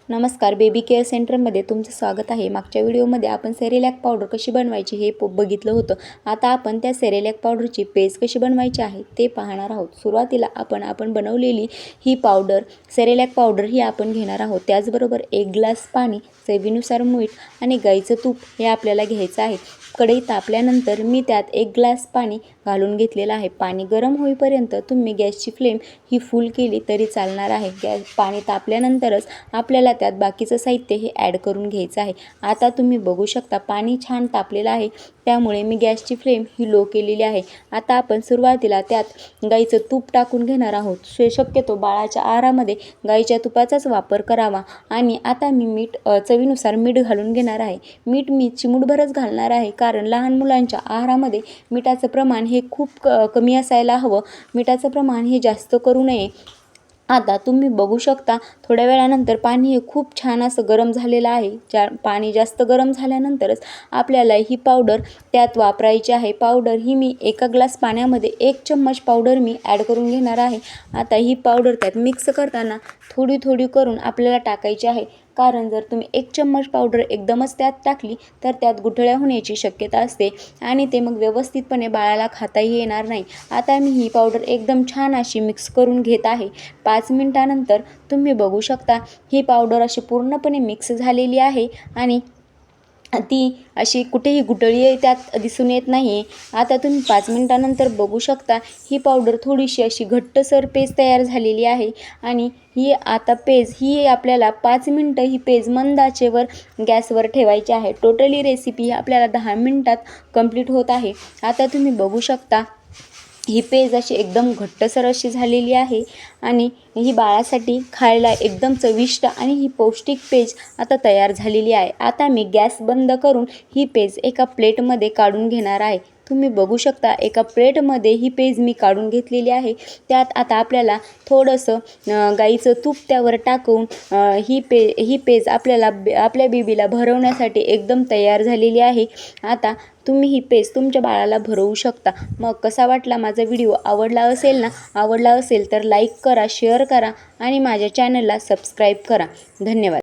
नमस्कार, baby care सेंटरमध्ये तुमचं स्वागत आहे। मागच्या व्हिडिओमध्ये आपण सेरेलॅक पावडर कशी बनवायची हे बघितलं होतं। आता आपण त्या सेरेलॅक पावडरची पेस्ट कशी बनवायची आहे ते पाहणार आहोत। सुरुवातीला आपण बनवलेली ही पावडर सेरेलॅक पावडर ही आपण घेणार आहोत। त्याचबरोबर 1 ग्लास पाणी, चवीनुसार मीठ आणि गाईचं तूप हे आपल्याला घ्यायचं आहे। कढई तापल्यानंतर मी त्यात 1 ग्लास पाणी घालून घेतलेलं आहे। पाणी गरम होईपर्यंत तुम्ही गॅसची फ्लेम ही फुल केली तरी चालणार आहे। पाणी तापल्यानंतरच आपल्याला त्यात बाकीचं साहित्य हे ॲड करून घ्यायचं आहे। आता तुम्ही बघू शकता पाणी छान तापलेलं आहे, त्यामुळे मी गॅसची फ्लेम ही लो केलेली आहे। आता आपण सुरुवातीला त्यात गाईचं तूप टाकून घेणार आहोत। शक्यतो बाळाच्या आहारामध्ये गाईच्या तुपाचाच वापर करावा। आणि आता मी चवीनुसार मीठ घालून घेणार आहे। मीठ मी चिमूटभरच घालणार आहे, कारण लहान मुलांच्या आहारामध्ये मिठाचं प्रमाण हे खूप कमी असायला हवं। मिठाचं प्रमाण हे जास्त करू नये। आता तुम्ही बघू शकता थोड्या वेळानंतर पाणी हे खूप छान असं गरम झालेलं आहे। पाणी जास्त गरम झाल्यानंतरच आपल्याला ही पावडर त्यात वापरायची आहे। पावडर ही मी 1 ग्लास पाण्यामध्ये 1 चम्मच पावडर मी ॲड करून घेणार आहे। आता ही पावडर त्यात मिक्स करताना थोडी थोडी करून आपल्याला टाकायची आहे, कारण जर तुम्ही 1 चम्मच पावडर एकदमच त्यात टाकली तर त्यात गुठळ्या होण्याची शक्यता असते आणि ते मग व्यवस्थितपणे बाळाला खाताही येणार नाही। आता मी ही पावडर एकदम छान अशी मिक्स करून घेत आहे। 5 मिनिटानंतर तुम्ही बघू शकता ही पावडर अशी पूर्णपणे मिक्स झालेली आहे आणि ती अशी कुठेही गुठळी त्यात दिसून येत नाही। आता तुम्ही 5 मिनिटानंतर बघू शकता ही पावडर थोडीशी अशी घट्टसर पेस्ट तयार झालेली आहे। आणि ही आता पेज ही आपल्याला 5 मिनिटं ही पेज मंद आचेवर गॅसवर ठेवायची आहे। टोटली रेसिपी ही आपल्याला 10 मिनिटात कंप्लीट होत आहे। आता तुम्ही बघू शकता ही पेज अशी एकदम घट्टसर अशी झालेली आहे आणि ही बाळासाठी खायला एकदम चविष्ट आणि ही पौष्टिक पेज आता तयार झालेली आहे। आता मी गॅस बंद करून ही पेज एका प्लेटमध्ये काढून घेणार आहे। तुम्ही बघू शकता एका प्लेटमध्ये ही पेज मी काढून घेतलेली आहे। त्यात आता आपल्याला थोडंसं गाईचं तूप त्यावर टाकून ही पेज आपल्या बेबीला भरवण्यासाठी एकदम तयार झालेली आहे। आता तुम्ही ही पेज तुमच्या बाळाला भरवू शकता। मग कसा वाटला माझा व्हिडिओ? आवडला असेल तर लाईक करा, शेअर करा आणि माझ्या चॅनलला सबस्क्राईब करा। धन्यवाद।